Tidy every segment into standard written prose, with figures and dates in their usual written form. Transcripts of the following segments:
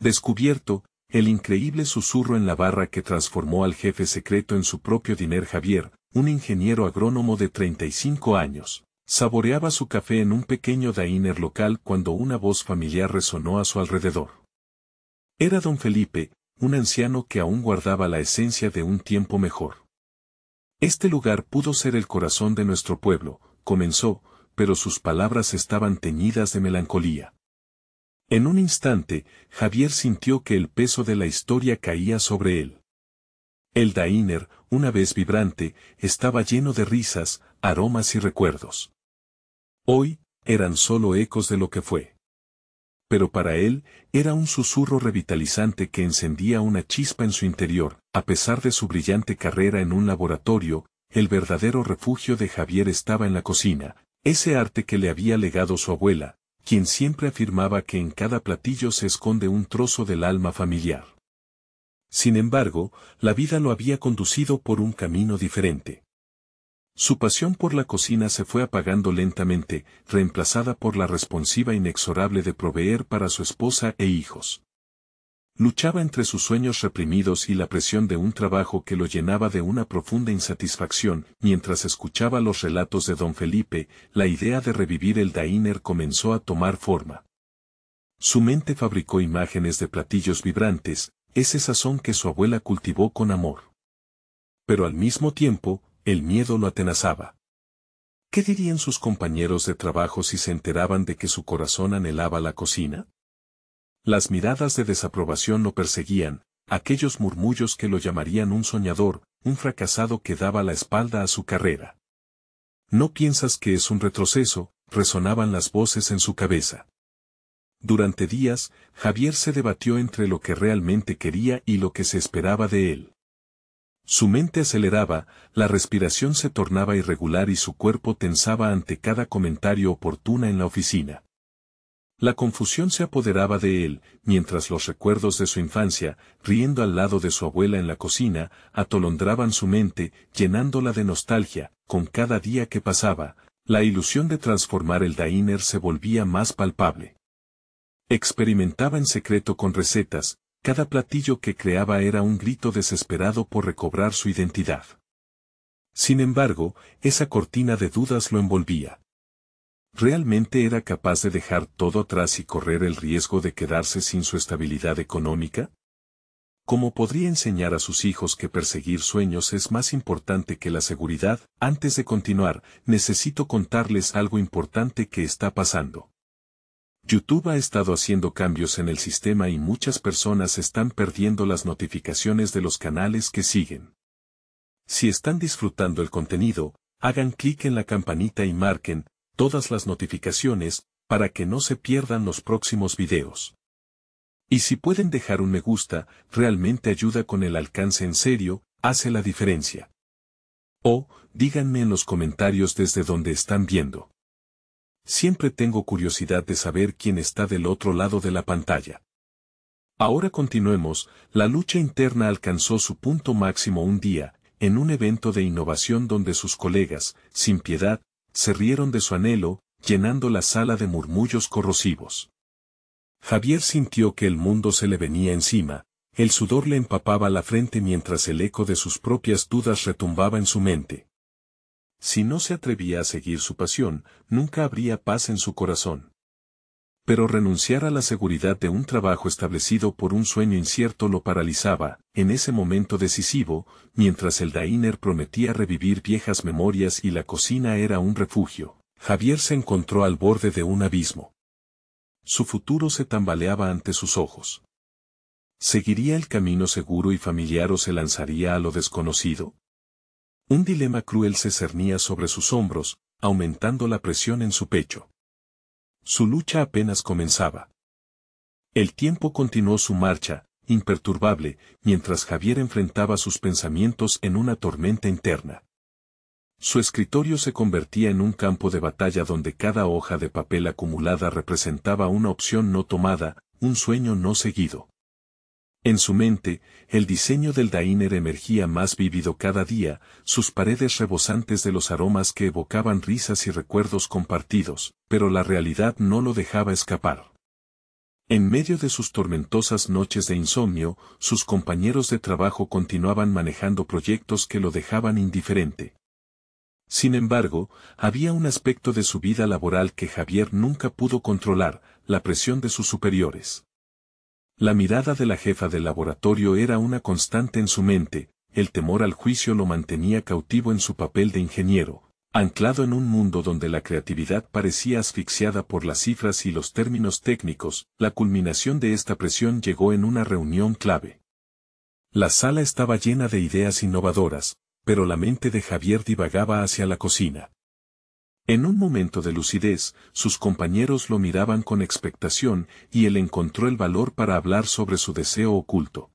Descubierto, el increíble susurro en la barra que transformó al jefe secreto en su propio Diner. Javier, un ingeniero agrónomo de 35 años, saboreaba su café en un pequeño diner local cuando una voz familiar resonó a su alrededor. Era don Felipe, un anciano que aún guardaba la esencia de un tiempo mejor. Este lugar pudo ser el corazón de nuestro pueblo, comenzó, pero sus palabras estaban teñidas de melancolía. En un instante, Javier sintió que el peso de la historia caía sobre él. El diner, una vez vibrante, estaba lleno de risas, aromas y recuerdos. Hoy, eran solo ecos de lo que fue. Pero para él, era un susurro revitalizante que encendía una chispa en su interior. A pesar de su brillante carrera en un laboratorio, el verdadero refugio de Javier estaba en la cocina, ese arte que le había legado su abuela, quien siempre afirmaba que en cada platillo se esconde un trozo del alma familiar. Sin embargo, la vida lo había conducido por un camino diferente. Su pasión por la cocina se fue apagando lentamente, reemplazada por la responsiva inexorable de proveer para su esposa e hijos. Luchaba entre sus sueños reprimidos y la presión de un trabajo que lo llenaba de una profunda insatisfacción. Mientras escuchaba los relatos de don Felipe, la idea de revivir el diner comenzó a tomar forma. Su mente fabricó imágenes de platillos vibrantes, ese sazón que su abuela cultivó con amor. Pero al mismo tiempo, el miedo lo atenazaba. ¿Qué dirían sus compañeros de trabajo si se enteraban de que su corazón anhelaba la cocina? Las miradas de desaprobación lo perseguían, aquellos murmullos que lo llamarían un soñador, un fracasado que daba la espalda a su carrera. ¿No piensas que es un retroceso?, resonaban las voces en su cabeza. Durante días, Javier se debatió entre lo que realmente quería y lo que se esperaba de él. Su mente aceleraba, la respiración se tornaba irregular y su cuerpo tensaba ante cada comentario oportuno en la oficina. La confusión se apoderaba de él, mientras los recuerdos de su infancia, riendo al lado de su abuela en la cocina, atolondraban su mente, llenándola de nostalgia. Con cada día que pasaba, la ilusión de transformar el diner se volvía más palpable. Experimentaba en secreto con recetas, cada platillo que creaba era un grito desesperado por recobrar su identidad. Sin embargo, esa cortina de dudas lo envolvía. ¿Realmente era capaz de dejar todo atrás y correr el riesgo de quedarse sin su estabilidad económica? ¿Cómo podría enseñar a sus hijos que perseguir sueños es más importante que la seguridad? Antes de continuar, necesito contarles algo importante que está pasando. YouTube ha estado haciendo cambios en el sistema y muchas personas están perdiendo las notificaciones de los canales que siguen. Si están disfrutando el contenido, hagan clic en la campanita y marquen todas las notificaciones, para que no se pierdan los próximos videos. Y si pueden dejar un me gusta, realmente ayuda con el alcance en serio, hace la diferencia. O, díganme en los comentarios desde donde están viendo. Siempre tengo curiosidad de saber quién está del otro lado de la pantalla. Ahora continuemos, la lucha interna alcanzó su punto máximo un día, en un evento de innovación donde sus colegas, sin piedad, se rieron de su anhelo, llenando la sala de murmullos corrosivos. Javier sintió que el mundo se le venía encima, el sudor le empapaba la frente mientras el eco de sus propias dudas retumbaba en su mente. Si no se atrevía a seguir su pasión, nunca habría paz en su corazón. Pero renunciar a la seguridad de un trabajo establecido por un sueño incierto lo paralizaba. En ese momento decisivo, mientras el diner prometía revivir viejas memorias y la cocina era un refugio, Javier se encontró al borde de un abismo. Su futuro se tambaleaba ante sus ojos. ¿Seguiría el camino seguro y familiar o se lanzaría a lo desconocido? Un dilema cruel se cernía sobre sus hombros, aumentando la presión en su pecho. Su lucha apenas comenzaba. El tiempo continuó su marcha, imperturbable, mientras Javier enfrentaba sus pensamientos en una tormenta interna. Su escritorio se convertía en un campo de batalla donde cada hoja de papel acumulada representaba una opción no tomada, un sueño no seguido. En su mente, el diseño del diner emergía más vívido cada día, sus paredes rebosantes de los aromas que evocaban risas y recuerdos compartidos, pero la realidad no lo dejaba escapar. En medio de sus tormentosas noches de insomnio, sus compañeros de trabajo continuaban manejando proyectos que lo dejaban indiferente. Sin embargo, había un aspecto de su vida laboral que Javier nunca pudo controlar, la presión de sus superiores. La mirada de la jefa del laboratorio era una constante en su mente, el temor al juicio lo mantenía cautivo en su papel de ingeniero, anclado en un mundo donde la creatividad parecía asfixiada por las cifras y los términos técnicos. La culminación de esta presión llegó en una reunión clave. La sala estaba llena de ideas innovadoras, pero la mente de Javier divagaba hacia la cocina. En un momento de lucidez, sus compañeros lo miraban con expectación y él encontró el valor para hablar sobre su deseo oculto.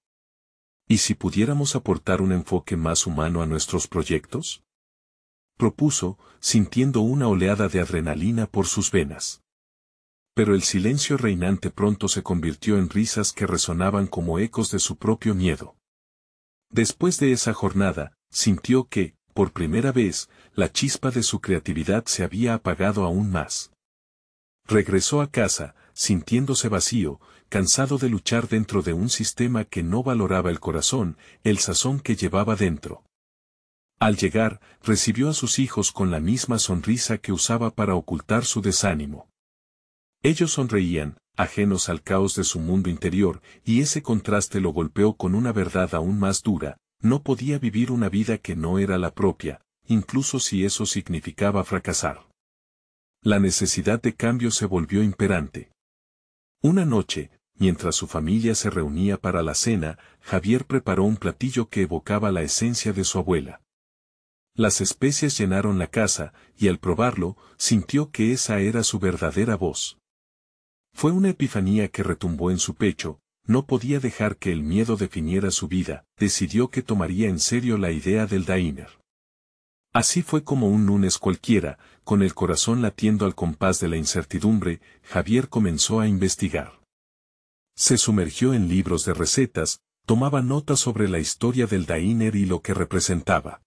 ¿Y si pudiéramos aportar un enfoque más humano a nuestros proyectos?, propuso, sintiendo una oleada de adrenalina por sus venas. Pero el silencio reinante pronto se convirtió en risas que resonaban como ecos de su propio miedo. Después de esa jornada, sintió que, por primera vez, la chispa de su creatividad se había apagado aún más. Regresó a casa, sintiéndose vacío, cansado de luchar dentro de un sistema que no valoraba el corazón, el sazón que llevaba dentro. Al llegar, recibió a sus hijos con la misma sonrisa que usaba para ocultar su desánimo. Ellos sonreían, ajenos al caos de su mundo interior, y ese contraste lo golpeó con una verdad aún más dura: no podía vivir una vida que no era la propia, incluso si eso significaba fracasar. La necesidad de cambio se volvió imperante. Una noche, mientras su familia se reunía para la cena, Javier preparó un platillo que evocaba la esencia de su abuela. Las especias llenaron la casa, y al probarlo, sintió que esa era su verdadera voz. Fue una epifanía que retumbó en su pecho. No podía dejar que el miedo definiera su vida, decidió que tomaría en serio la idea del diner. Así fue como un lunes cualquiera, con el corazón latiendo al compás de la incertidumbre, Javier comenzó a investigar. Se sumergió en libros de recetas, tomaba notas sobre la historia del diner y lo que representaba.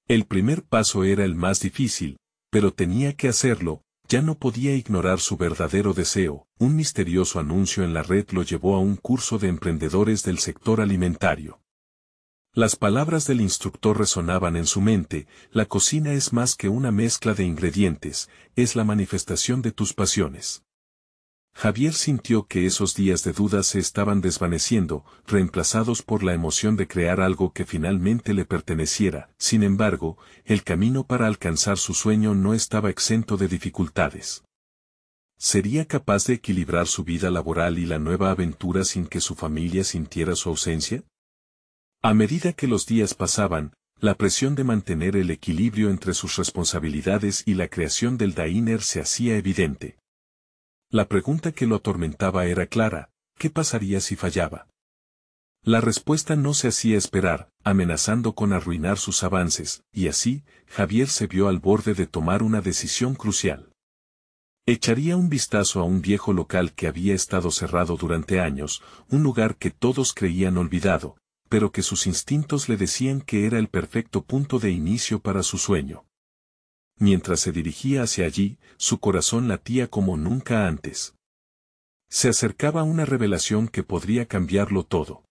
El primer paso era el más difícil, pero tenía que hacerlo. Ya no podía ignorar su verdadero deseo. Un misterioso anuncio en la red lo llevó a un curso de emprendedores del sector alimentario. Las palabras del instructor resonaban en su mente: la cocina es más que una mezcla de ingredientes, es la manifestación de tus pasiones. Javier sintió que esos días de dudas se estaban desvaneciendo, reemplazados por la emoción de crear algo que finalmente le perteneciera. Sin embargo, el camino para alcanzar su sueño no estaba exento de dificultades. ¿Sería capaz de equilibrar su vida laboral y la nueva aventura sin que su familia sintiera su ausencia? A medida que los días pasaban, la presión de mantener el equilibrio entre sus responsabilidades y la creación del diner se hacía evidente. La pregunta que lo atormentaba era clara: ¿qué pasaría si fallaba? La respuesta no se hacía esperar, amenazando con arruinar sus avances, y así, Javier se vio al borde de tomar una decisión crucial. Echaría un vistazo a un viejo local que había estado cerrado durante años, un lugar que todos creían olvidado, pero que sus instintos le decían que era el perfecto punto de inicio para su sueño. Mientras se dirigía hacia allí, su corazón latía como nunca antes. Se acercaba una revelación que podría cambiarlo todo.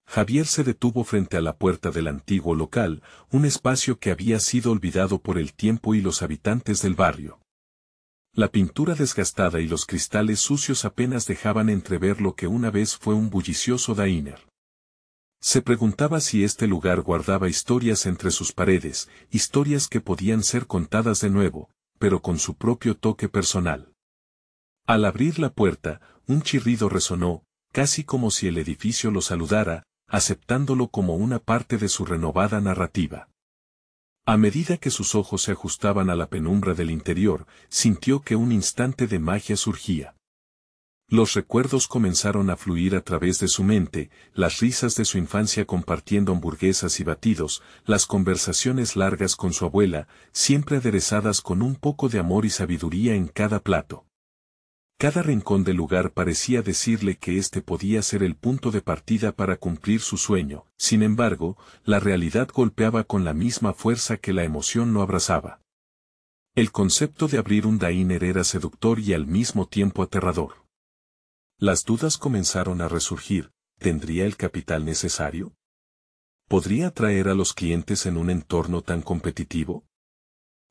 Javier se detuvo frente a la puerta del antiguo local, un espacio que había sido olvidado por el tiempo y los habitantes del barrio. La pintura desgastada y los cristales sucios apenas dejaban entrever lo que una vez fue un bullicioso diner. Se preguntaba si este lugar guardaba historias entre sus paredes, historias que podían ser contadas de nuevo, pero con su propio toque personal. Al abrir la puerta, un chirrido resonó, casi como si el edificio lo saludara, aceptándolo como una parte de su renovada narrativa. A medida que sus ojos se ajustaban a la penumbra del interior, sintió que un instante de magia surgía. Los recuerdos comenzaron a fluir a través de su mente, las risas de su infancia compartiendo hamburguesas y batidos, las conversaciones largas con su abuela, siempre aderezadas con un poco de amor y sabiduría en cada plato. Cada rincón del lugar parecía decirle que este podía ser el punto de partida para cumplir su sueño. Sin embargo, la realidad golpeaba con la misma fuerza que la emoción lo abrazaba. El concepto de abrir un diner era seductor y al mismo tiempo aterrador. Las dudas comenzaron a resurgir. ¿Tendría el capital necesario? ¿Podría atraer a los clientes en un entorno tan competitivo?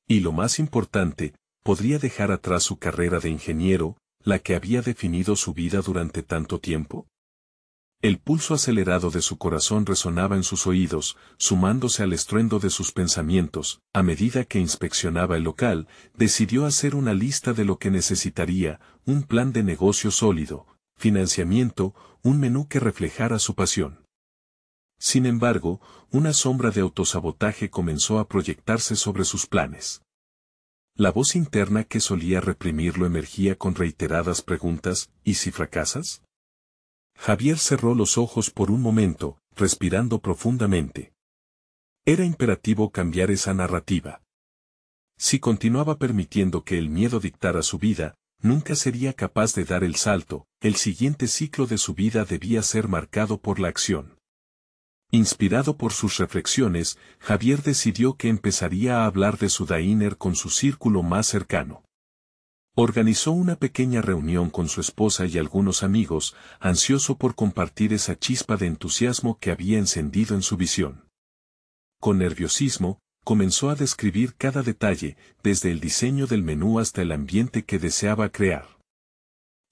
Y lo más importante, ¿podría dejar atrás su carrera de ingeniero, la que había definido su vida durante tanto tiempo? El pulso acelerado de su corazón resonaba en sus oídos, sumándose al estruendo de sus pensamientos. A medida que inspeccionaba el local, decidió hacer una lista de lo que necesitaría: un plan de negocio sólido, financiamiento, un menú que reflejara su pasión. Sin embargo, una sombra de autosabotaje comenzó a proyectarse sobre sus planes. La voz interna que solía reprimirlo emergía con reiteradas preguntas: ¿y si fracasas? Javier cerró los ojos por un momento, respirando profundamente. Era imperativo cambiar esa narrativa. Si continuaba permitiendo que el miedo dictara su vida, nunca sería capaz de dar el salto. El siguiente ciclo de su vida debía ser marcado por la acción. Inspirado por sus reflexiones, Javier decidió que empezaría a hablar de su diner con su círculo más cercano. Organizó una pequeña reunión con su esposa y algunos amigos, ansioso por compartir esa chispa de entusiasmo que había encendido en su visión. Con nerviosismo, comenzó a describir cada detalle, desde el diseño del menú hasta el ambiente que deseaba crear.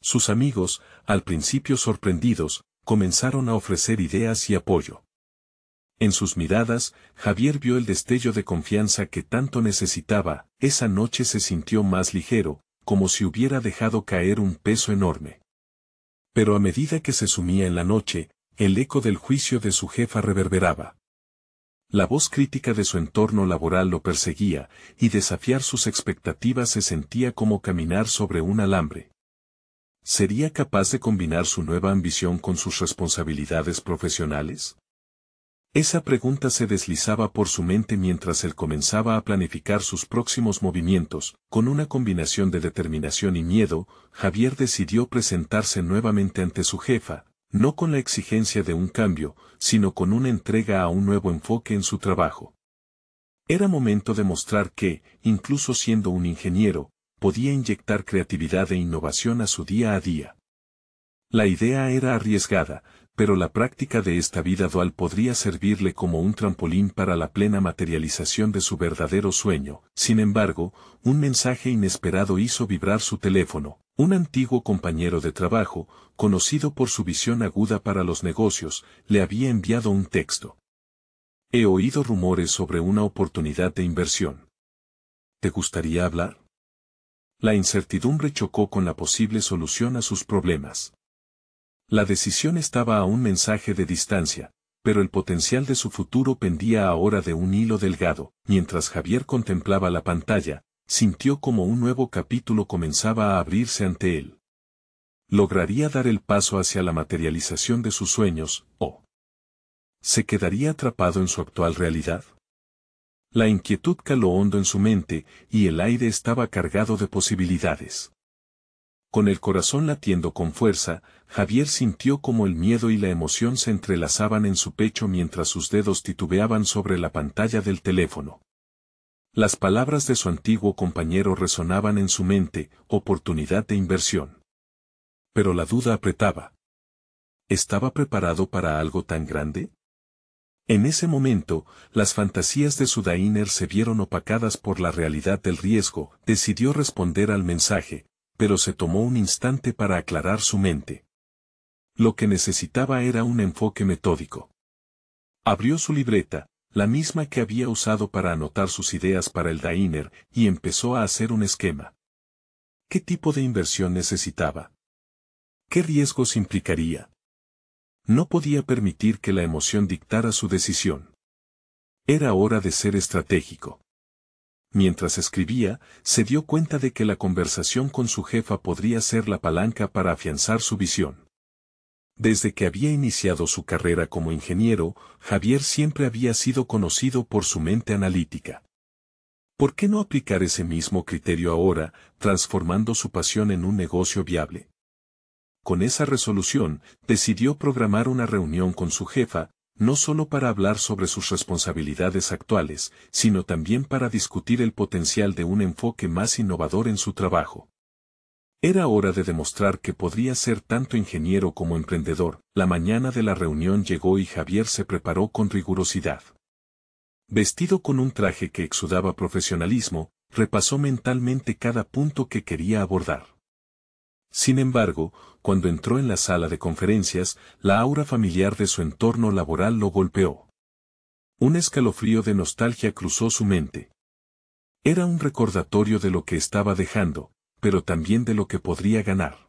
Sus amigos, al principio sorprendidos, comenzaron a ofrecer ideas y apoyo. En sus miradas, Javier vio el destello de confianza que tanto necesitaba. Esa noche se sintió más ligero, como si hubiera dejado caer un peso enorme. Pero a medida que se sumía en la noche, el eco del juicio de su jefa reverberaba. La voz crítica de su entorno laboral lo perseguía, y desafiar sus expectativas se sentía como caminar sobre un alambre. ¿Sería capaz de combinar su nueva ambición con sus responsabilidades profesionales? Esa pregunta se deslizaba por su mente mientras él comenzaba a planificar sus próximos movimientos. Con una combinación de determinación y miedo, Javier decidió presentarse nuevamente ante su jefa, no con la exigencia de un cambio, sino con una entrega a un nuevo enfoque en su trabajo. Era momento de mostrar que, incluso siendo un ingeniero, podía inyectar creatividad e innovación a su día a día. La idea era arriesgada, pero la práctica de esta vida dual podría servirle como un trampolín para la plena materialización de su verdadero sueño. Sin embargo, un mensaje inesperado hizo vibrar su teléfono. Un antiguo compañero de trabajo, conocido por su visión aguda para los negocios, le había enviado un texto. He oído rumores sobre una oportunidad de inversión. ¿Te gustaría hablar? La incertidumbre chocó con la posible solución a sus problemas. La decisión estaba a un mensaje de distancia, pero el potencial de su futuro pendía ahora de un hilo delgado. Mientras Javier contemplaba la pantalla, sintió como un nuevo capítulo comenzaba a abrirse ante él. ¿Lograría dar el paso hacia la materialización de sus sueños, o se quedaría atrapado en su actual realidad? La inquietud caló hondo en su mente, y el aire estaba cargado de posibilidades. Con el corazón latiendo con fuerza, Javier sintió como el miedo y la emoción se entrelazaban en su pecho mientras sus dedos titubeaban sobre la pantalla del teléfono. Las palabras de su antiguo compañero resonaban en su mente: oportunidad de inversión. Pero la duda apretaba. ¿Estaba preparado para algo tan grande? En ese momento, las fantasías de su diner se vieron opacadas por la realidad del riesgo. Decidió responder al mensaje, pero se tomó un instante para aclarar su mente. Lo que necesitaba era un enfoque metódico. Abrió su libreta, la misma que había usado para anotar sus ideas para el diner, y empezó a hacer un esquema. ¿Qué tipo de inversión necesitaba? ¿Qué riesgos implicaría? No podía permitir que la emoción dictara su decisión. Era hora de ser estratégico. Mientras escribía, se dio cuenta de que la conversación con su jefa podría ser la palanca para afianzar su visión. Desde que había iniciado su carrera como ingeniero, Javier siempre había sido conocido por su mente analítica. ¿Por qué no aplicar ese mismo criterio ahora, transformando su pasión en un negocio viable? Con esa resolución, decidió programar una reunión con su jefa, no solo para hablar sobre sus responsabilidades actuales, sino también para discutir el potencial de un enfoque más innovador en su trabajo. Era hora de demostrar que podría ser tanto ingeniero como emprendedor. La mañana de la reunión llegó y Javier se preparó con rigurosidad. Vestido con un traje que exudaba profesionalismo, repasó mentalmente cada punto que quería abordar. Sin embargo, cuando entró en la sala de conferencias, la aura familiar de su entorno laboral lo golpeó. Un escalofrío de nostalgia cruzó su mente. Era un recordatorio de lo que estaba dejando, pero también de lo que podría ganar.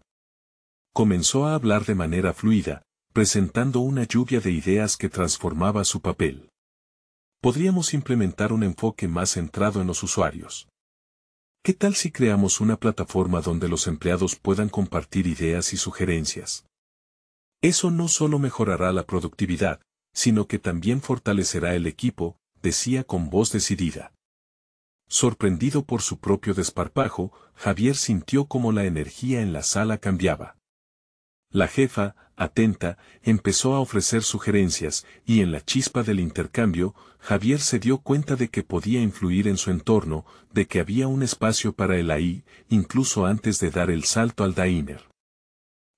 Comenzó a hablar de manera fluida, presentando una lluvia de ideas que transformaba su papel. Podríamos implementar un enfoque más centrado en los usuarios. ¿Qué tal si creamos una plataforma donde los empleados puedan compartir ideas y sugerencias? Eso no solo mejorará la productividad, sino que también fortalecerá el equipo, decía con voz decidida. Sorprendido por su propio desparpajo, Javier sintió cómo la energía en la sala cambiaba. La jefa, atenta, empezó a ofrecer sugerencias, y en la chispa del intercambio, Javier se dio cuenta de que podía influir en su entorno, de que había un espacio para el AI, incluso antes de dar el salto al Diner.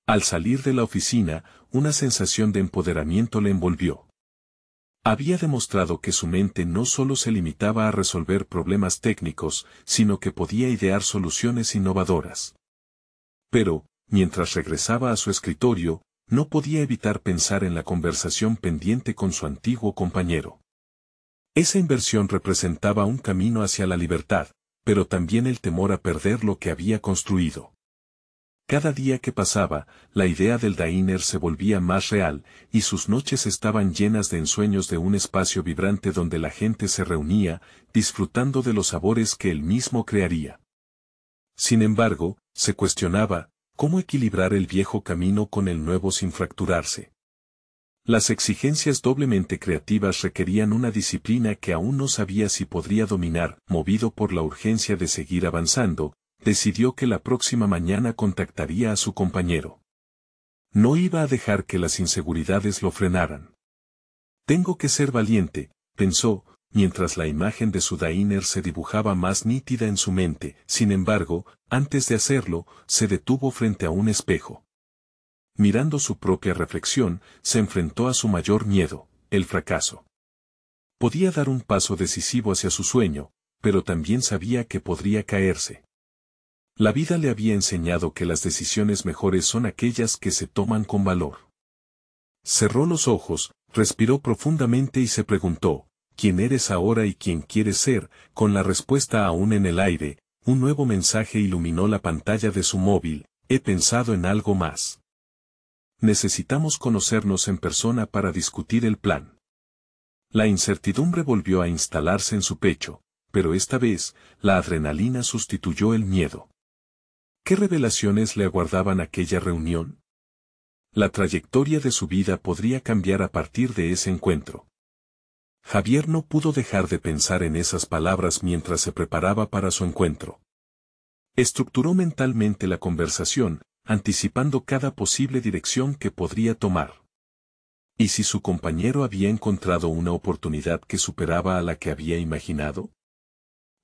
Al salir de la oficina, una sensación de empoderamiento le envolvió. Había demostrado que su mente no solo se limitaba a resolver problemas técnicos, sino que podía idear soluciones innovadoras. Pero, mientras regresaba a su escritorio, no podía evitar pensar en la conversación pendiente con su antiguo compañero. Esa inversión representaba un camino hacia la libertad, pero también el temor a perder lo que había construido. Cada día que pasaba, la idea del Diner se volvía más real, y sus noches estaban llenas de ensueños de un espacio vibrante donde la gente se reunía, disfrutando de los sabores que él mismo crearía. Sin embargo, se cuestionaba, ¿cómo equilibrar el viejo camino con el nuevo sin fracturarse? Las exigencias doblemente creativas requerían una disciplina que aún no sabía si podría dominar. Movido por la urgencia de seguir avanzando, decidió que la próxima mañana contactaría a su compañero. No iba a dejar que las inseguridades lo frenaran. Tengo que ser valiente, pensó, mientras la imagen de su Diner se dibujaba más nítida en su mente. Sin embargo, antes de hacerlo, se detuvo frente a un espejo. Mirando su propia reflexión, se enfrentó a su mayor miedo, el fracaso. Podía dar un paso decisivo hacia su sueño, pero también sabía que podría caerse. La vida le había enseñado que las decisiones mejores son aquellas que se toman con valor. Cerró los ojos, respiró profundamente y se preguntó, ¿quién eres ahora y quién quieres ser? Con la respuesta aún en el aire, un nuevo mensaje iluminó la pantalla de su móvil: he pensado en algo más. Necesitamos conocernos en persona para discutir el plan. La incertidumbre volvió a instalarse en su pecho, pero esta vez, la adrenalina sustituyó el miedo. ¿Qué revelaciones le aguardaban aquella reunión? La trayectoria de su vida podría cambiar a partir de ese encuentro. Javier no pudo dejar de pensar en esas palabras mientras se preparaba para su encuentro. Estructuró mentalmente la conversación, anticipando cada posible dirección que podría tomar. ¿Y si su compañero había encontrado una oportunidad que superaba a la que había imaginado?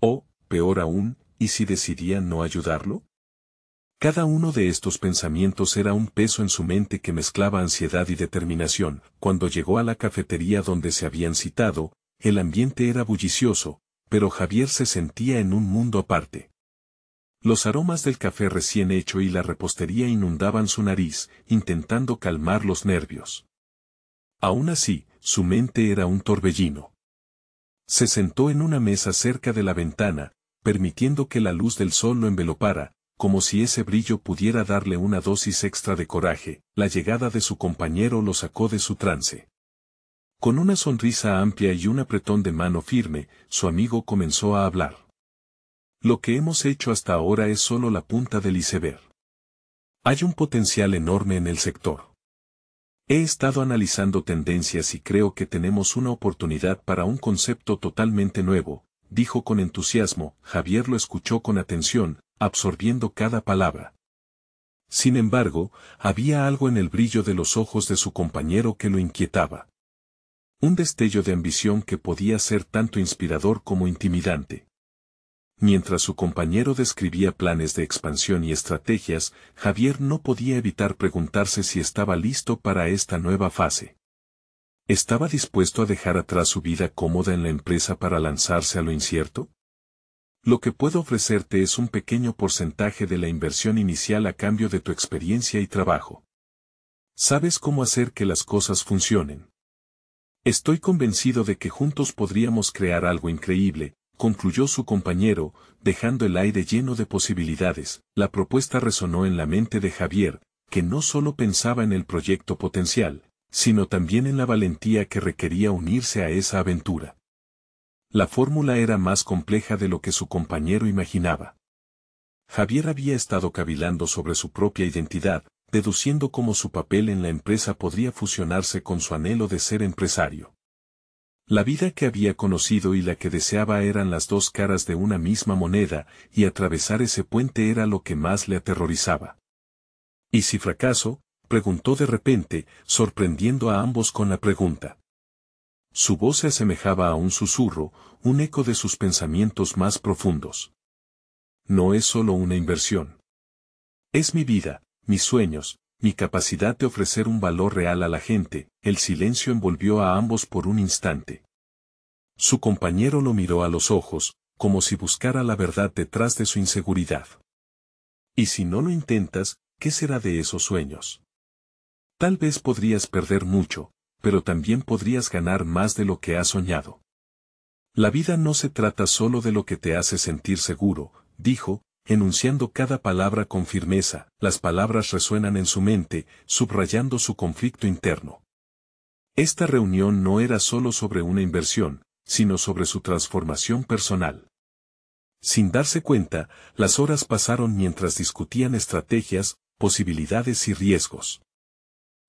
O, peor aún, ¿y si decidía no ayudarlo? Cada uno de estos pensamientos era un peso en su mente que mezclaba ansiedad y determinación. Cuando llegó a la cafetería donde se habían citado, el ambiente era bullicioso, pero Javier se sentía en un mundo aparte. Los aromas del café recién hecho y la repostería inundaban su nariz, intentando calmar los nervios. Aún así, su mente era un torbellino. Se sentó en una mesa cerca de la ventana, permitiendo que la luz del sol lo envelopara, como si ese brillo pudiera darle una dosis extra de coraje. La llegada de su compañero lo sacó de su trance. Con una sonrisa amplia y un apretón de mano firme, su amigo comenzó a hablar. Lo que hemos hecho hasta ahora es solo la punta del iceberg. Hay un potencial enorme en el sector. He estado analizando tendencias y creo que tenemos una oportunidad para un concepto totalmente nuevo, dijo con entusiasmo. Javier lo escuchó con atención, absorbiendo cada palabra. Sin embargo, había algo en el brillo de los ojos de su compañero que lo inquietaba. Un destello de ambición que podía ser tanto inspirador como intimidante. Mientras su compañero describía planes de expansión y estrategias, Javier no podía evitar preguntarse si estaba listo para esta nueva fase. ¿Estaba dispuesto a dejar atrás su vida cómoda en la empresa para lanzarse a lo incierto? Lo que puedo ofrecerte es un pequeño porcentaje de la inversión inicial a cambio de tu experiencia y trabajo. ¿Sabes cómo hacer que las cosas funcionen? Estoy convencido de que juntos podríamos crear algo increíble, concluyó su compañero, dejando el aire lleno de posibilidades. La propuesta resonó en la mente de Javier, que no solo pensaba en el proyecto potencial, sino también en la valentía que requería unirse a esa aventura. La fórmula era más compleja de lo que su compañero imaginaba. Javier había estado cavilando sobre su propia identidad, deduciendo cómo su papel en la empresa podría fusionarse con su anhelo de ser empresario. La vida que había conocido y la que deseaba eran las dos caras de una misma moneda, y atravesar ese puente era lo que más le aterrorizaba. ¿Y si fracaso?, preguntó de repente, sorprendiendo a ambos con la pregunta. Su voz se asemejaba a un susurro, un eco de sus pensamientos más profundos. No es solo una inversión. Es mi vida, mis sueños, mi capacidad de ofrecer un valor real a la gente. El silencio envolvió a ambos por un instante. Su compañero lo miró a los ojos, como si buscara la verdad detrás de su inseguridad. ¿Y si no lo intentas, qué será de esos sueños? Tal vez podrías perder mucho, pero también podrías ganar más de lo que has soñado. La vida no se trata solo de lo que te hace sentir seguro, dijo, enunciando cada palabra con firmeza. Las palabras resuenan en su mente, subrayando su conflicto interno. Esta reunión no era solo sobre una inversión, sino sobre su transformación personal. Sin darse cuenta, las horas pasaron mientras discutían estrategias, posibilidades y riesgos.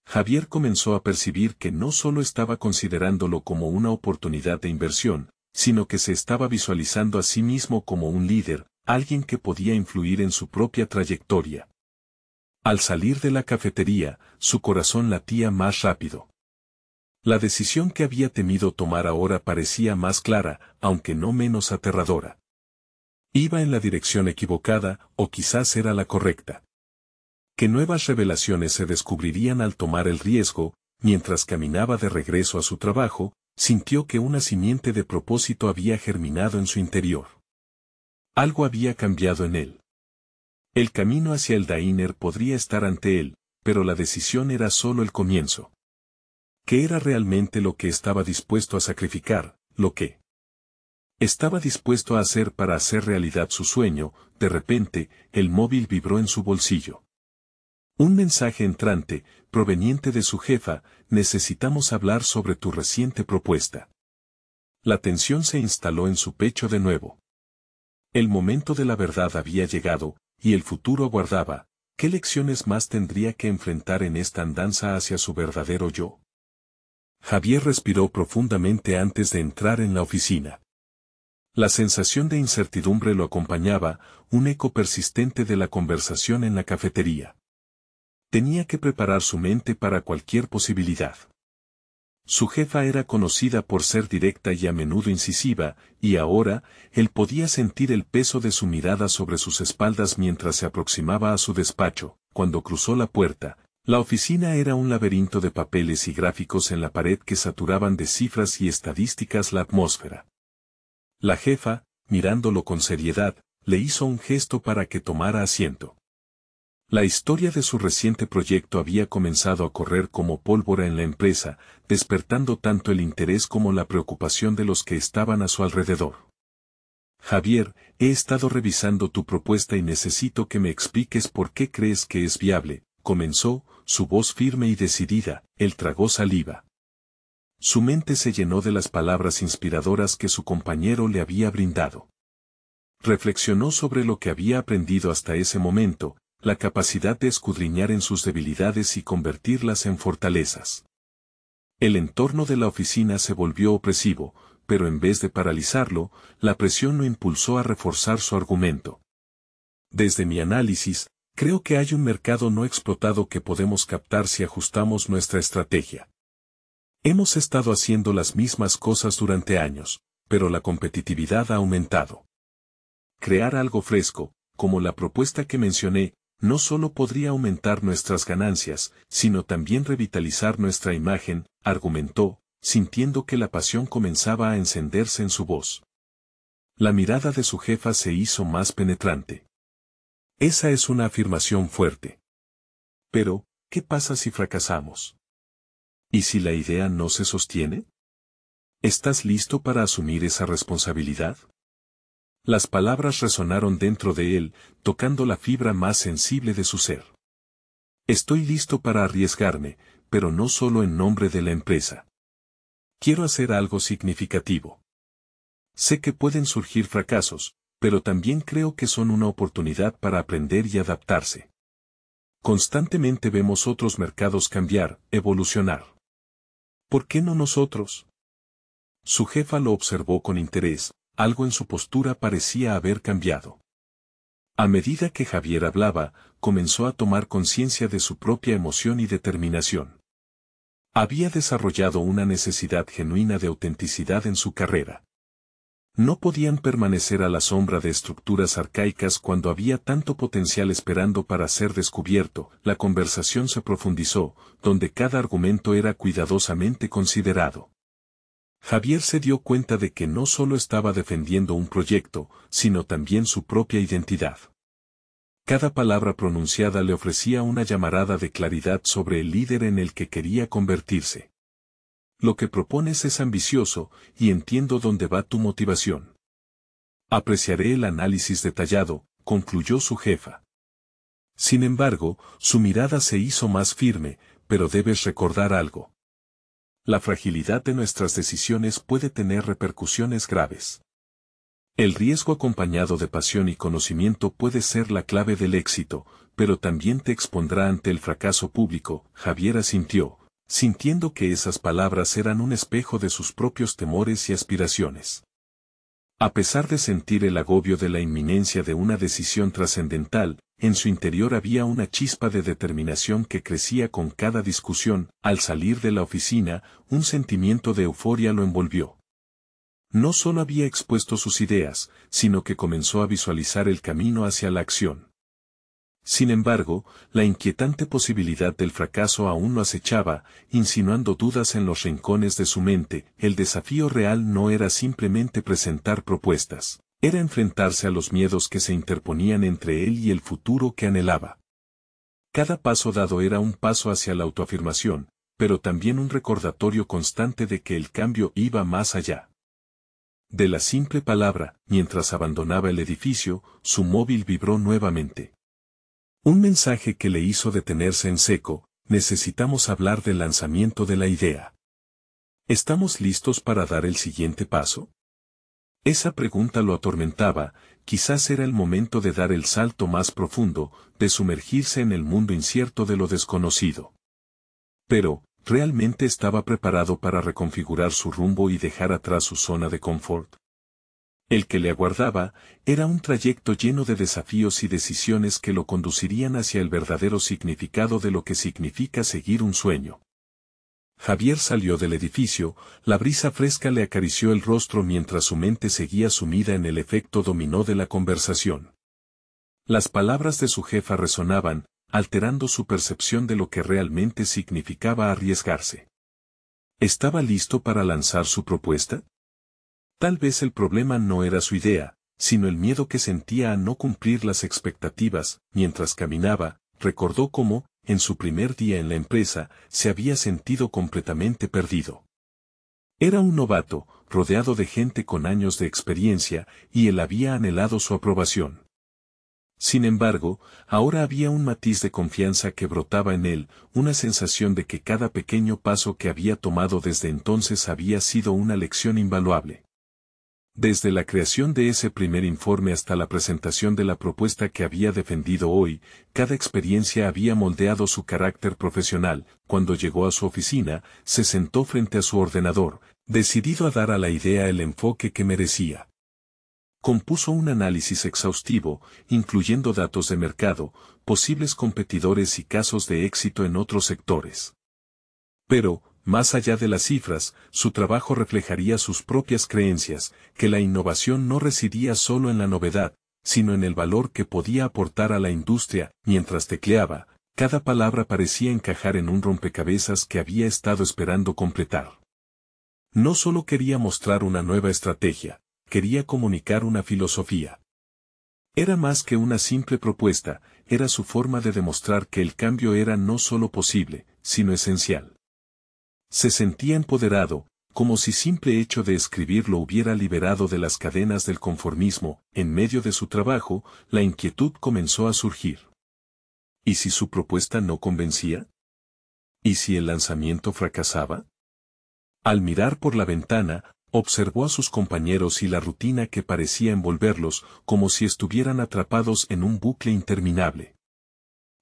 Javier comenzó a percibir que no solo estaba considerándolo como una oportunidad de inversión, sino que se estaba visualizando a sí mismo como un líder, alguien que podía influir en su propia trayectoria. Al salir de la cafetería, su corazón latía más rápido. La decisión que había temido tomar ahora parecía más clara, aunque no menos aterradora. Iba en la dirección equivocada, o quizás era la correcta. Que nuevas revelaciones se descubrirían al tomar el riesgo. Mientras caminaba de regreso a su trabajo, sintió que una simiente de propósito había germinado en su interior. Algo había cambiado en él. El camino hacia el diner podría estar ante él, pero la decisión era solo el comienzo. ¿Qué era realmente lo que estaba dispuesto a sacrificar, lo que estaba dispuesto a hacer para hacer realidad su sueño? De repente, el móvil vibró en su bolsillo. Un mensaje entrante, proveniente de su jefa: necesitamos hablar sobre tu reciente propuesta. La tensión se instaló en su pecho de nuevo. El momento de la verdad había llegado, y el futuro aguardaba. ¿Qué lecciones más tendría que enfrentar en esta andanza hacia su verdadero yo? Javier respiró profundamente antes de entrar en la oficina. La sensación de incertidumbre lo acompañaba, un eco persistente de la conversación en la cafetería. Tenía que preparar su mente para cualquier posibilidad. Su jefa era conocida por ser directa y a menudo incisiva, y ahora, él podía sentir el peso de su mirada sobre sus espaldas mientras se aproximaba a su despacho. Cuando cruzó la puerta, la oficina era un laberinto de papeles y gráficos en la pared que saturaban de cifras y estadísticas la atmósfera. La jefa, mirándolo con seriedad, le hizo un gesto para que tomara asiento. La historia de su reciente proyecto había comenzado a correr como pólvora en la empresa, despertando tanto el interés como la preocupación de los que estaban a su alrededor. Javier, he estado revisando tu propuesta y necesito que me expliques por qué crees que es viable, comenzó, su voz firme y decidida. Él tragó saliva. Su mente se llenó de las palabras inspiradoras que su compañero le había brindado. Reflexionó sobre lo que había aprendido hasta ese momento, la capacidad de escudriñar en sus debilidades y convertirlas en fortalezas. El entorno de la oficina se volvió opresivo, pero en vez de paralizarlo, la presión lo impulsó a reforzar su argumento. Desde mi análisis, creo que hay un mercado no explotado que podemos captar si ajustamos nuestra estrategia. Hemos estado haciendo las mismas cosas durante años, pero la competitividad ha aumentado. crear algo fresco, como la propuesta que mencioné, no solo podría aumentar nuestras ganancias, sino también revitalizar nuestra imagen, argumentó, sintiendo que la pasión comenzaba a encenderse en su voz. La mirada de su jefa se hizo más penetrante. Esa es una afirmación fuerte. Pero, ¿qué pasa si fracasamos? ¿Y si la idea no se sostiene? ¿Estás listo para asumir esa responsabilidad? Las palabras resonaron dentro de él, tocando la fibra más sensible de su ser. Estoy listo para arriesgarme, pero no solo en nombre de la empresa. Quiero hacer algo significativo. Sé que pueden surgir fracasos, pero también creo que son una oportunidad para aprender y adaptarse. Constantemente vemos otros mercados cambiar, evolucionar. ¿Por qué no nosotros? Su jefa lo observó con interés, algo en su postura parecía haber cambiado. A medida que Javier hablaba, comenzó a tomar conciencia de su propia emoción y determinación. Había desarrollado una necesidad genuina de autenticidad en su carrera. No podían permanecer a la sombra de estructuras arcaicas cuando había tanto potencial esperando para ser descubierto. La conversación se profundizó, donde cada argumento era cuidadosamente considerado. Javier se dio cuenta de que no solo estaba defendiendo un proyecto, sino también su propia identidad. Cada palabra pronunciada le ofrecía una llamarada de claridad sobre el líder en el que quería convertirse. Lo que propones es ambicioso, y entiendo dónde va tu motivación. Apreciaré el análisis detallado, concluyó su jefa. Sin embargo, su mirada se hizo más firme, pero debes recordar algo. La fragilidad de nuestras decisiones puede tener repercusiones graves. El riesgo acompañado de pasión y conocimiento puede ser la clave del éxito, pero también te expondrá ante el fracaso público. Javier asintió, sintiendo que esas palabras eran un espejo de sus propios temores y aspiraciones. A pesar de sentir el agobio de la inminencia de una decisión trascendental, en su interior había una chispa de determinación que crecía con cada discusión. Al salir de la oficina, un sentimiento de euforia lo envolvió. No solo había expuesto sus ideas, sino que comenzó a visualizar el camino hacia la acción. Sin embargo, la inquietante posibilidad del fracaso aún lo acechaba, insinuando dudas en los rincones de su mente. El desafío real no era simplemente presentar propuestas, era enfrentarse a los miedos que se interponían entre él y el futuro que anhelaba. Cada paso dado era un paso hacia la autoafirmación, pero también un recordatorio constante de que el cambio iba más allá de la simple palabra. Mientras abandonaba el edificio, su móvil vibró nuevamente. Un mensaje que le hizo detenerse en seco. Necesitamos hablar del lanzamiento de la idea. ¿Estamos listos para dar el siguiente paso? Esa pregunta lo atormentaba. Quizás era el momento de dar el salto más profundo, de sumergirse en el mundo incierto de lo desconocido. Pero, ¿realmente estaba preparado para reconfigurar su rumbo y dejar atrás su zona de confort? El que le aguardaba era un trayecto lleno de desafíos y decisiones que lo conducirían hacia el verdadero significado de lo que significa seguir un sueño. Javier salió del edificio, la brisa fresca le acarició el rostro mientras su mente seguía sumida en el efecto dominó de la conversación. Las palabras de su jefa resonaban, alterando su percepción de lo que realmente significaba arriesgarse. ¿Estaba listo para lanzar su propuesta? Tal vez el problema no era su idea, sino el miedo que sentía a no cumplir las expectativas. Mientras caminaba, recordó cómo, en su primer día en la empresa, se había sentido completamente perdido. Era un novato, rodeado de gente con años de experiencia, y él había anhelado su aprobación. Sin embargo, ahora había un matiz de confianza que brotaba en él, una sensación de que cada pequeño paso que había tomado desde entonces había sido una lección invaluable. Desde la creación de ese primer informe hasta la presentación de la propuesta que había defendido hoy, cada experiencia había moldeado su carácter profesional. Cuando llegó a su oficina, se sentó frente a su ordenador, decidido a dar a la idea el enfoque que merecía. Compuso un análisis exhaustivo, incluyendo datos de mercado, posibles competidores y casos de éxito en otros sectores. Pero, más allá de las cifras, su trabajo reflejaría sus propias creencias, que la innovación no residía solo en la novedad, sino en el valor que podía aportar a la industria. Mientras tecleaba, cada palabra parecía encajar en un rompecabezas que había estado esperando completar. No solo quería mostrar una nueva estrategia, quería comunicar una filosofía. Era más que una simple propuesta, era su forma de demostrar que el cambio era no solo posible, sino esencial. Se sentía empoderado, como si simple hecho de escribir lo hubiera liberado de las cadenas del conformismo. En medio de su trabajo, la inquietud comenzó a surgir. ¿Y si su propuesta no convencía? ¿Y si el lanzamiento fracasaba? Al mirar por la ventana, observó a sus compañeros y la rutina que parecía envolverlos, como si estuvieran atrapados en un bucle interminable.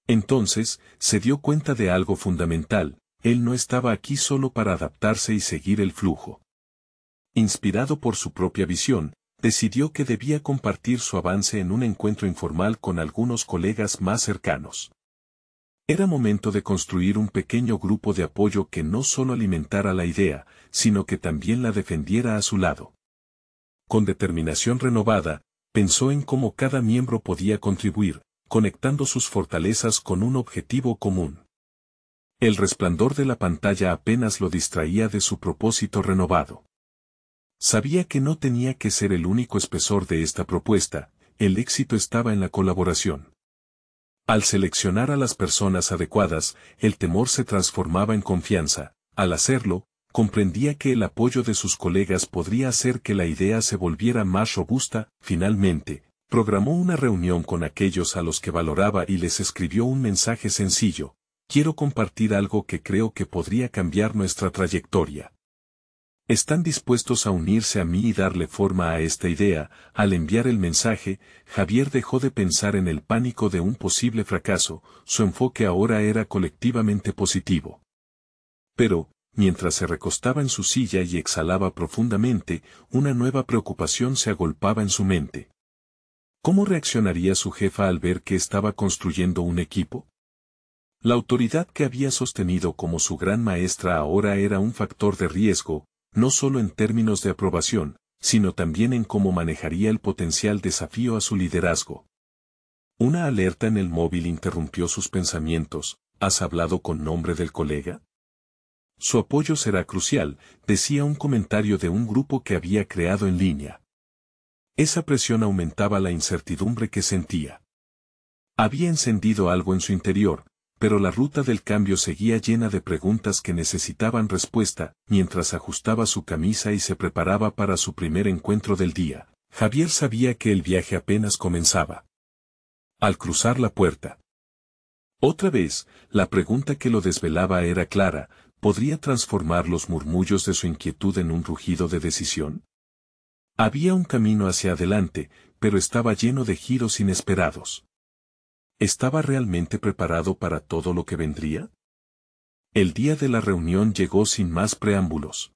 Entonces, se dio cuenta de algo fundamental: él no estaba aquí solo para adaptarse y seguir el flujo. Inspirado por su propia visión, decidió que debía compartir su avance en un encuentro informal con algunos colegas más cercanos. Era momento de construir un pequeño grupo de apoyo que no solo alimentara la idea, sino que también la defendiera a su lado. Con determinación renovada, pensó en cómo cada miembro podía contribuir, conectando sus fortalezas con un objetivo común. El resplandor de la pantalla apenas lo distraía de su propósito renovado. Sabía que no tenía que ser el único espesor de esta propuesta, el éxito estaba en la colaboración. Al seleccionar a las personas adecuadas, el temor se transformaba en confianza. Al hacerlo, comprendía que el apoyo de sus colegas podría hacer que la idea se volviera más robusta. Finalmente, programó una reunión con aquellos a los que valoraba y les escribió un mensaje sencillo: quiero compartir algo que creo que podría cambiar nuestra trayectoria. ¿Están dispuestos a unirse a mí y darle forma a esta idea? Al enviar el mensaje, Javier dejó de pensar en el pánico de un posible fracaso, su enfoque ahora era colectivamente positivo. Pero, mientras se recostaba en su silla y exhalaba profundamente, una nueva preocupación se agolpaba en su mente. ¿Cómo reaccionaría su jefa al ver que estaba construyendo un equipo? La autoridad que había sostenido como su gran maestra ahora era un factor de riesgo, no solo en términos de aprobación, sino también en cómo manejaría el potencial desafío a su liderazgo. Una alerta en el móvil interrumpió sus pensamientos. ¿Has hablado con nombre del colega? Su apoyo será crucial, decía un comentario de un grupo que había creado en línea. Esa presión aumentaba la incertidumbre que sentía. Había encendido algo en su interior, pero la ruta del cambio seguía llena de preguntas que necesitaban respuesta. Mientras ajustaba su camisa y se preparaba para su primer encuentro del día, Javier sabía que el viaje apenas comenzaba. Al cruzar la puerta, otra vez, la pregunta que lo desvelaba era clara: ¿podría transformar los murmullos de su inquietud en un rugido de decisión? Había un camino hacia adelante, pero estaba lleno de giros inesperados. ¿Estaba realmente preparado para todo lo que vendría? El día de la reunión llegó sin más preámbulos.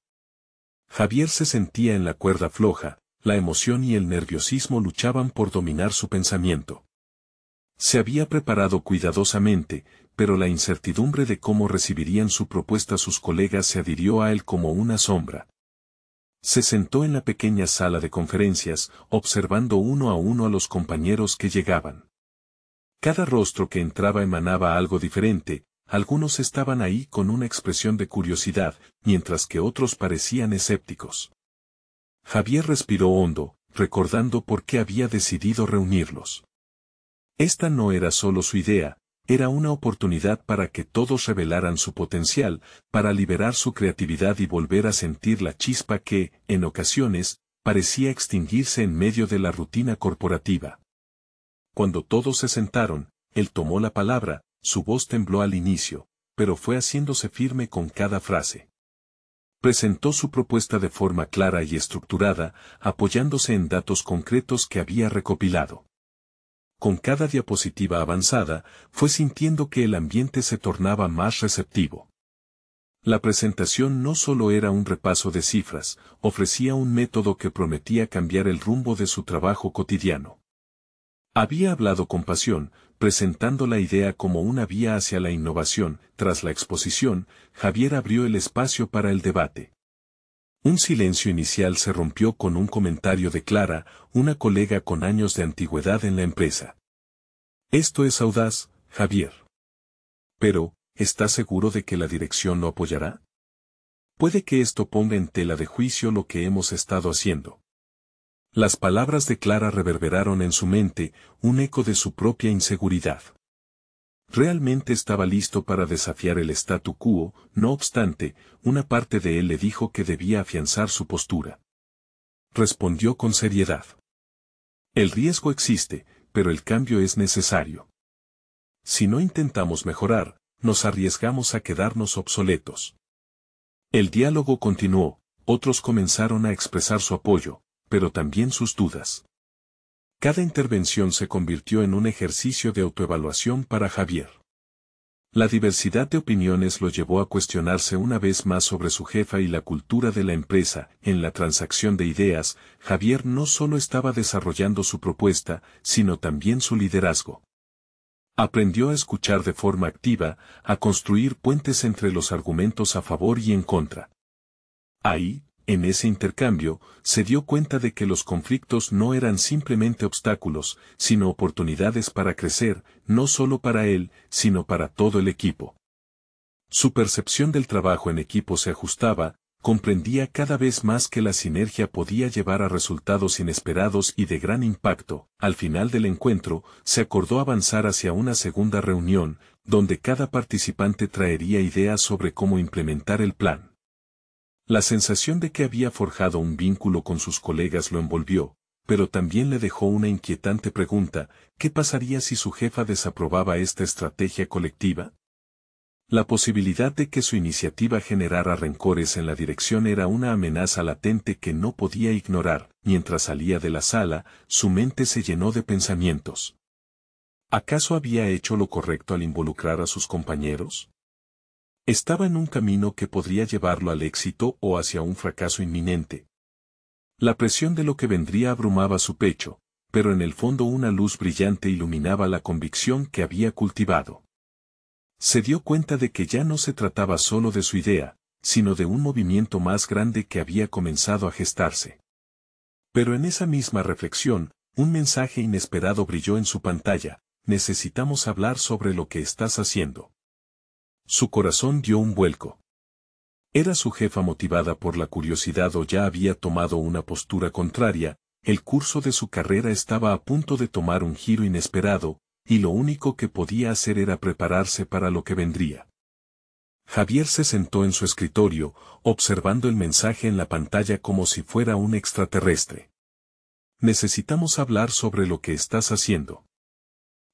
Javier se sentía en la cuerda floja, la emoción y el nerviosismo luchaban por dominar su pensamiento. Se había preparado cuidadosamente, pero la incertidumbre de cómo recibirían su propuesta sus colegas se adhirió a él como una sombra. Se sentó en la pequeña sala de conferencias, observando uno a uno a los compañeros que llegaban. Cada rostro que entraba emanaba algo diferente. Algunos estaban ahí con una expresión de curiosidad, mientras que otros parecían escépticos. Javier respiró hondo, recordando por qué había decidido reunirlos. Esta no era solo su idea, era una oportunidad para que todos revelaran su potencial, para liberar su creatividad y volver a sentir la chispa que, en ocasiones, parecía extinguirse en medio de la rutina corporativa. Cuando todos se sentaron, él tomó la palabra. Su voz tembló al inicio, pero fue haciéndose firme con cada frase. Presentó su propuesta de forma clara y estructurada, apoyándose en datos concretos que había recopilado. Con cada diapositiva avanzada, fue sintiendo que el ambiente se tornaba más receptivo. La presentación no solo era un repaso de cifras, ofrecía un método que prometía cambiar el rumbo de su trabajo cotidiano. Había hablado con pasión, presentando la idea como una vía hacia la innovación. Tras la exposición, Javier abrió el espacio para el debate. Un silencio inicial se rompió con un comentario de Clara, una colega con años de antigüedad en la empresa. Esto es audaz, Javier. Pero, ¿estás seguro de que la dirección lo apoyará? Puede que esto ponga en tela de juicio lo que hemos estado haciendo. Las palabras de Clara reverberaron en su mente, un eco de su propia inseguridad. Realmente estaba listo para desafiar el statu quo, no obstante, una parte de él le dijo que debía afianzar su postura. Respondió con seriedad. El riesgo existe, pero el cambio es necesario. Si no intentamos mejorar, nos arriesgamos a quedarnos obsoletos. El diálogo continuó, otros comenzaron a expresar su apoyo, pero también sus dudas. Cada intervención se convirtió en un ejercicio de autoevaluación para Javier. La diversidad de opiniones lo llevó a cuestionarse una vez más sobre su jefa y la cultura de la empresa. En la transacción de ideas, Javier no solo estaba desarrollando su propuesta, sino también su liderazgo. Aprendió a escuchar de forma activa, a construir puentes entre los argumentos a favor y en contra. Ahí, en ese intercambio, se dio cuenta de que los conflictos no eran simplemente obstáculos, sino oportunidades para crecer, no solo para él, sino para todo el equipo. Su percepción del trabajo en equipo se ajustaba, comprendía cada vez más que la sinergia podía llevar a resultados inesperados y de gran impacto. Al final del encuentro, se acordó avanzar hacia una segunda reunión, donde cada participante traería ideas sobre cómo implementar el plan. La sensación de que había forjado un vínculo con sus colegas lo envolvió, pero también le dejó una inquietante pregunta: ¿qué pasaría si su jefa desaprobaba esta estrategia colectiva? La posibilidad de que su iniciativa generara rencores en la dirección era una amenaza latente que no podía ignorar. Mientras salía de la sala, su mente se llenó de pensamientos. ¿Acaso había hecho lo correcto al involucrar a sus compañeros? Estaba en un camino que podría llevarlo al éxito o hacia un fracaso inminente. La presión de lo que vendría abrumaba su pecho, pero en el fondo una luz brillante iluminaba la convicción que había cultivado. Se dio cuenta de que ya no se trataba solo de su idea, sino de un movimiento más grande que había comenzado a gestarse. Pero en esa misma reflexión, un mensaje inesperado brilló en su pantalla: necesitamos hablar sobre lo que estás haciendo. Su corazón dio un vuelco. ¿Era su jefa motivada por la curiosidad o ya había tomado una postura contraria? El curso de su carrera estaba a punto de tomar un giro inesperado, y lo único que podía hacer era prepararse para lo que vendría. Javier se sentó en su escritorio, observando el mensaje en la pantalla como si fuera un extraterrestre. Necesitamos hablar sobre lo que estás haciendo.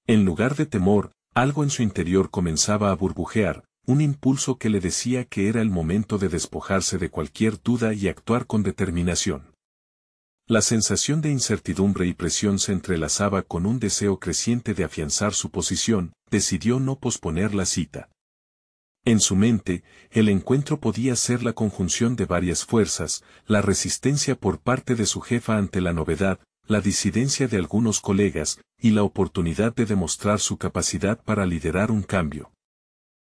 En lugar de temor, algo en su interior comenzaba a burbujear, un impulso que le decía que era el momento de despojarse de cualquier duda y actuar con determinación. La sensación de incertidumbre y presión se entrelazaba con un deseo creciente de afianzar su posición. Decidió no posponer la cita. En su mente, el encuentro podía ser la conjunción de varias fuerzas: la resistencia por parte de su jefa ante la novedad, la disidencia de algunos colegas, y la oportunidad de demostrar su capacidad para liderar un cambio.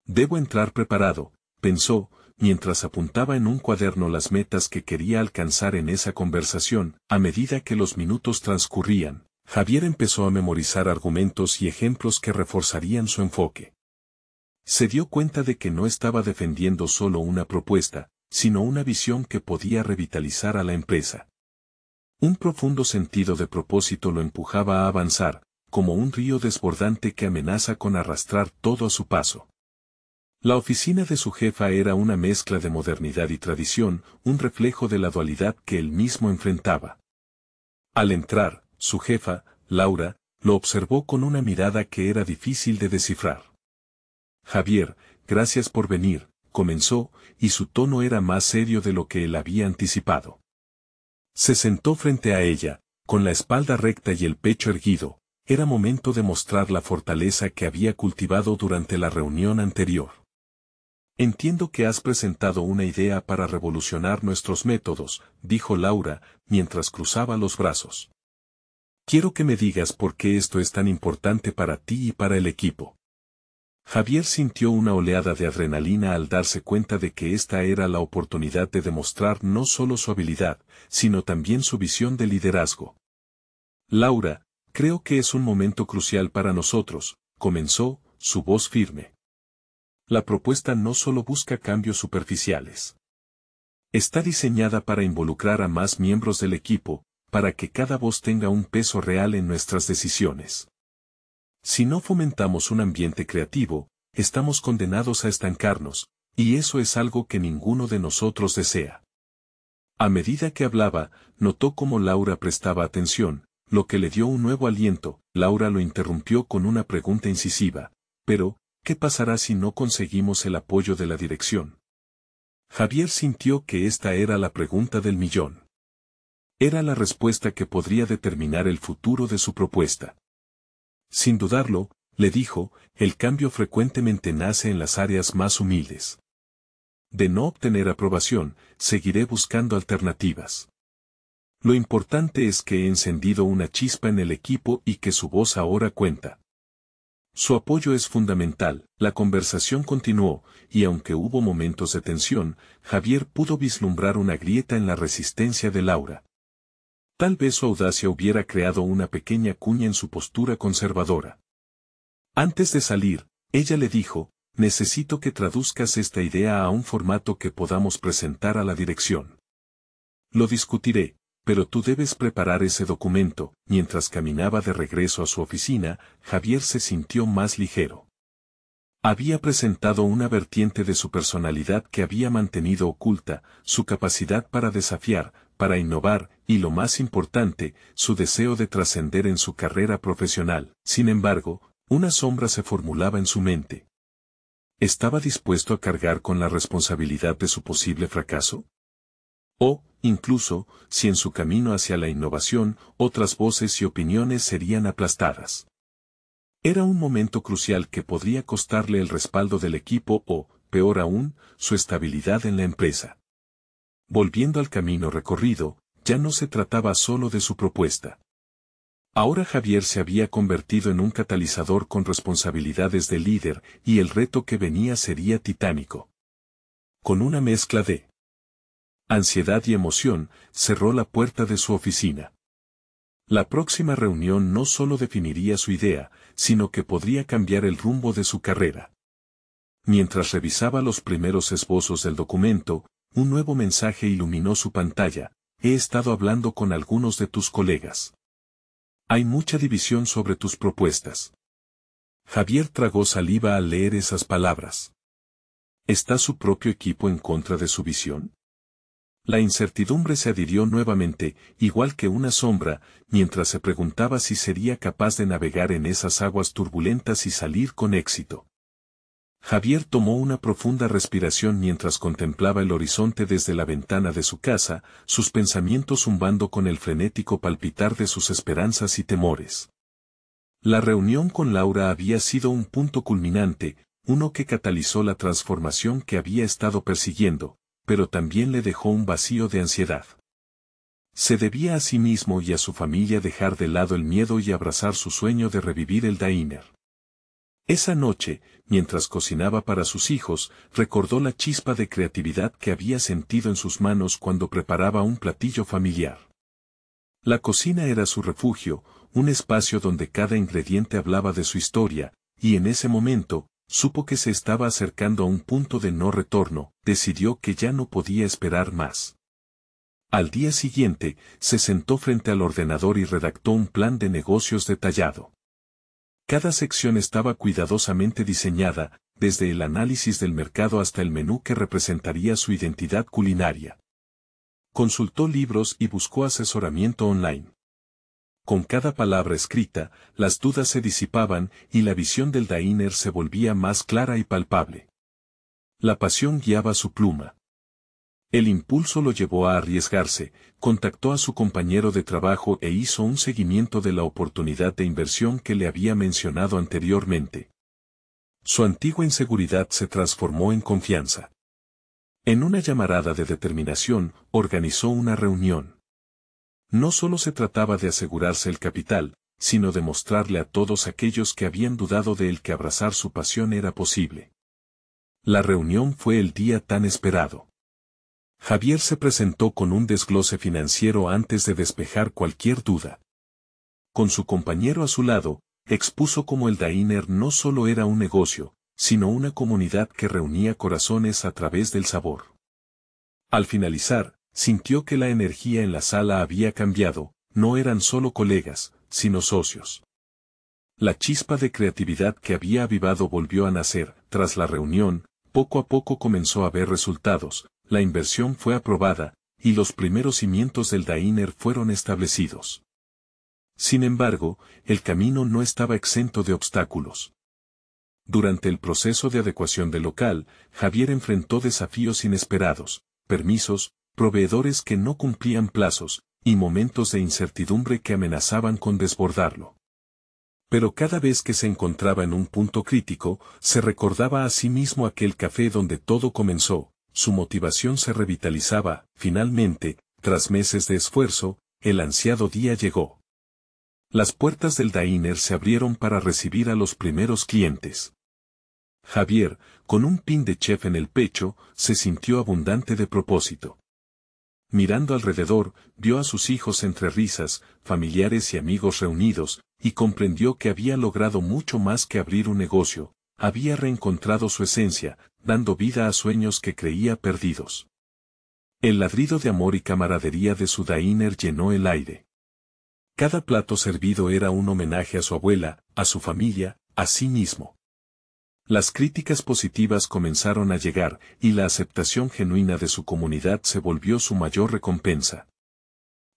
Debo entrar preparado, pensó, mientras apuntaba en un cuaderno las metas que quería alcanzar en esa conversación. A medida que los minutos transcurrían, Javier empezó a memorizar argumentos y ejemplos que reforzarían su enfoque. Se dio cuenta de que no estaba defendiendo solo una propuesta, sino una visión que podía revitalizar a la empresa. Un profundo sentido de propósito lo empujaba a avanzar, como un río desbordante que amenaza con arrastrar todo a su paso. La oficina de su jefa era una mezcla de modernidad y tradición, un reflejo de la dualidad que él mismo enfrentaba. Al entrar, su jefa, Laura, lo observó con una mirada que era difícil de descifrar. Javier, gracias por venir, comenzó, y su tono era más serio de lo que él había anticipado. Se sentó frente a ella, con la espalda recta y el pecho erguido. Era momento de mostrar la fortaleza que había cultivado durante la reunión anterior. Entiendo que has presentado una idea para revolucionar nuestros métodos, dijo Laura, mientras cruzaba los brazos. Quiero que me digas por qué esto es tan importante para ti y para el equipo. Javier sintió una oleada de adrenalina al darse cuenta de que esta era la oportunidad de demostrar no solo su habilidad, sino también su visión de liderazgo. Laura, creo que es un momento crucial para nosotros, comenzó, su voz firme. La propuesta no solo busca cambios superficiales. Está diseñada para involucrar a más miembros del equipo, para que cada voz tenga un peso real en nuestras decisiones. Si no fomentamos un ambiente creativo, estamos condenados a estancarnos, y eso es algo que ninguno de nosotros desea. A medida que hablaba, notó cómo Laura prestaba atención, lo que le dio un nuevo aliento. Laura lo interrumpió con una pregunta incisiva. Pero, ¿qué pasará si no conseguimos el apoyo de la dirección? Javier sintió que esta era la pregunta del millón. Era la respuesta que podría determinar el futuro de su propuesta. Sin dudarlo, le dijo, el cambio frecuentemente nace en las áreas más humildes. De no obtener aprobación, seguiré buscando alternativas. Lo importante es que he encendido una chispa en el equipo y que su voz ahora cuenta. Su apoyo es fundamental. La conversación continuó, y aunque hubo momentos de tensión, Javier pudo vislumbrar una grieta en la resistencia de Laura. Tal vez su audacia hubiera creado una pequeña cuña en su postura conservadora. Antes de salir, ella le dijo, necesito que traduzcas esta idea a un formato que podamos presentar a la dirección. Lo discutiré, pero tú debes preparar ese documento. Mientras caminaba de regreso a su oficina, Javier se sintió más ligero. Había presentado una vertiente de su personalidad que había mantenido oculta, su capacidad para desafiar, para innovar, y lo más importante, su deseo de trascender en su carrera profesional. Sin embargo, una sombra se formulaba en su mente. ¿Estaba dispuesto a cargar con la responsabilidad de su posible fracaso? O, incluso, si en su camino hacia la innovación, otras voces y opiniones serían aplastadas. Era un momento crucial que podría costarle el respaldo del equipo o, peor aún, su estabilidad en la empresa. Volviendo al camino recorrido, ya no se trataba solo de su propuesta. Ahora Javier se había convertido en un catalizador con responsabilidades de líder, y el reto que venía sería titánico. Con una mezcla de ansiedad y emoción, cerró la puerta de su oficina. La próxima reunión no solo definiría su idea, sino que podría cambiar el rumbo de su carrera. Mientras revisaba los primeros esbozos del documento, un nuevo mensaje iluminó su pantalla. He estado hablando con algunos de tus colegas. Hay mucha división sobre tus propuestas. Javier tragó saliva al leer esas palabras. ¿Está su propio equipo en contra de su visión? La incertidumbre se adhirió nuevamente, igual que una sombra, mientras se preguntaba si sería capaz de navegar en esas aguas turbulentas y salir con éxito. Javier tomó una profunda respiración mientras contemplaba el horizonte desde la ventana de su casa, sus pensamientos zumbando con el frenético palpitar de sus esperanzas y temores. La reunión con Laura había sido un punto culminante, uno que catalizó la transformación que había estado persiguiendo, pero también le dejó un vacío de ansiedad. Se debía a sí mismo y a su familia dejar de lado el miedo y abrazar su sueño de revivir el diner. Esa noche, mientras cocinaba para sus hijos, recordó la chispa de creatividad que había sentido en sus manos cuando preparaba un platillo familiar. La cocina era su refugio, un espacio donde cada ingrediente hablaba de su historia, y en ese momento, supo que se estaba acercando a un punto de no retorno. Decidió que ya no podía esperar más. Al día siguiente, se sentó frente al ordenador y redactó un plan de negocios detallado. Cada sección estaba cuidadosamente diseñada, desde el análisis del mercado hasta el menú que representaría su identidad culinaria. Consultó libros y buscó asesoramiento online. Con cada palabra escrita, las dudas se disipaban y la visión del diner se volvía más clara y palpable. La pasión guiaba su pluma. El impulso lo llevó a arriesgarse, contactó a su compañero de trabajo e hizo un seguimiento de la oportunidad de inversión que le había mencionado anteriormente. Su antigua inseguridad se transformó en confianza. En una llamarada de determinación, organizó una reunión. No solo se trataba de asegurarse el capital, sino demostrarle a todos aquellos que habían dudado de él que abrazar su pasión era posible. La reunión fue el día tan esperado. Javier se presentó con un desglose financiero antes de despejar cualquier duda. Con su compañero a su lado, expuso cómo el Diner no solo era un negocio, sino una comunidad que reunía corazones a través del sabor. Al finalizar, sintió que la energía en la sala había cambiado, no eran solo colegas, sino socios. La chispa de creatividad que había avivado volvió a nacer. Tras la reunión, poco a poco comenzó a ver resultados, la inversión fue aprobada, y los primeros cimientos del Diner fueron establecidos. Sin embargo, el camino no estaba exento de obstáculos. Durante el proceso de adecuación del local, Javier enfrentó desafíos inesperados, permisos, proveedores que no cumplían plazos, y momentos de incertidumbre que amenazaban con desbordarlo. Pero cada vez que se encontraba en un punto crítico, se recordaba a sí mismo aquel café donde todo comenzó, su motivación se revitalizaba. Finalmente, tras meses de esfuerzo, el ansiado día llegó. Las puertas del Diner se abrieron para recibir a los primeros clientes. Javier, con un pin de chef en el pecho, se sintió abundante de propósito. Mirando alrededor, vio a sus hijos entre risas, familiares y amigos reunidos, y comprendió que había logrado mucho más que abrir un negocio, había reencontrado su esencia, dando vida a sueños que creía perdidos. El ladrido de amor y camaradería de su Diner llenó el aire. Cada plato servido era un homenaje a su abuela, a su familia, a sí mismo. Las críticas positivas comenzaron a llegar, y la aceptación genuina de su comunidad se volvió su mayor recompensa.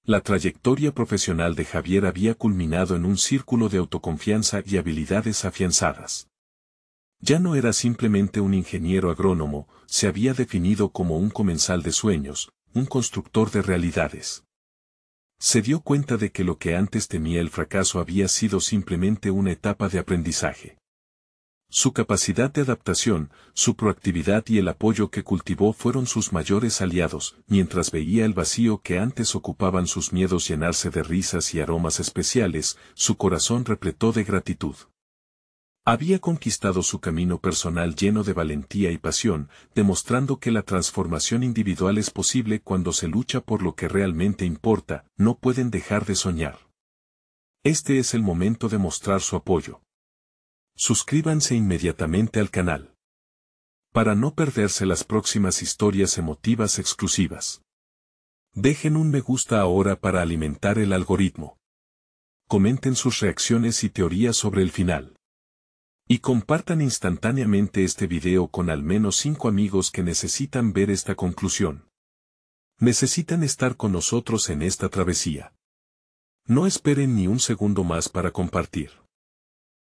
La trayectoria profesional de Javier había culminado en un círculo de autoconfianza y habilidades afianzadas. Ya no era simplemente un ingeniero agrónomo, se había definido como un comensal de sueños, un constructor de realidades. Se dio cuenta de que lo que antes temía el fracaso había sido simplemente una etapa de aprendizaje. Su capacidad de adaptación, su proactividad y el apoyo que cultivó fueron sus mayores aliados, mientras veía el vacío que antes ocupaban sus miedos llenarse de risas y aromas especiales, su corazón repletó de gratitud. Había conquistado su camino personal lleno de valentía y pasión, demostrando que la transformación individual es posible cuando se lucha por lo que realmente importa. No pueden dejar de soñar. Este es el momento de mostrar su apoyo. Suscríbanse inmediatamente al canal para no perderse las próximas historias emotivas exclusivas. Dejen un me gusta ahora para alimentar el algoritmo. Comenten sus reacciones y teorías sobre el final. Y compartan instantáneamente este video con al menos 5 amigos que necesitan ver esta conclusión. Necesitan estar con nosotros en esta travesía. No esperen ni un segundo más para compartir.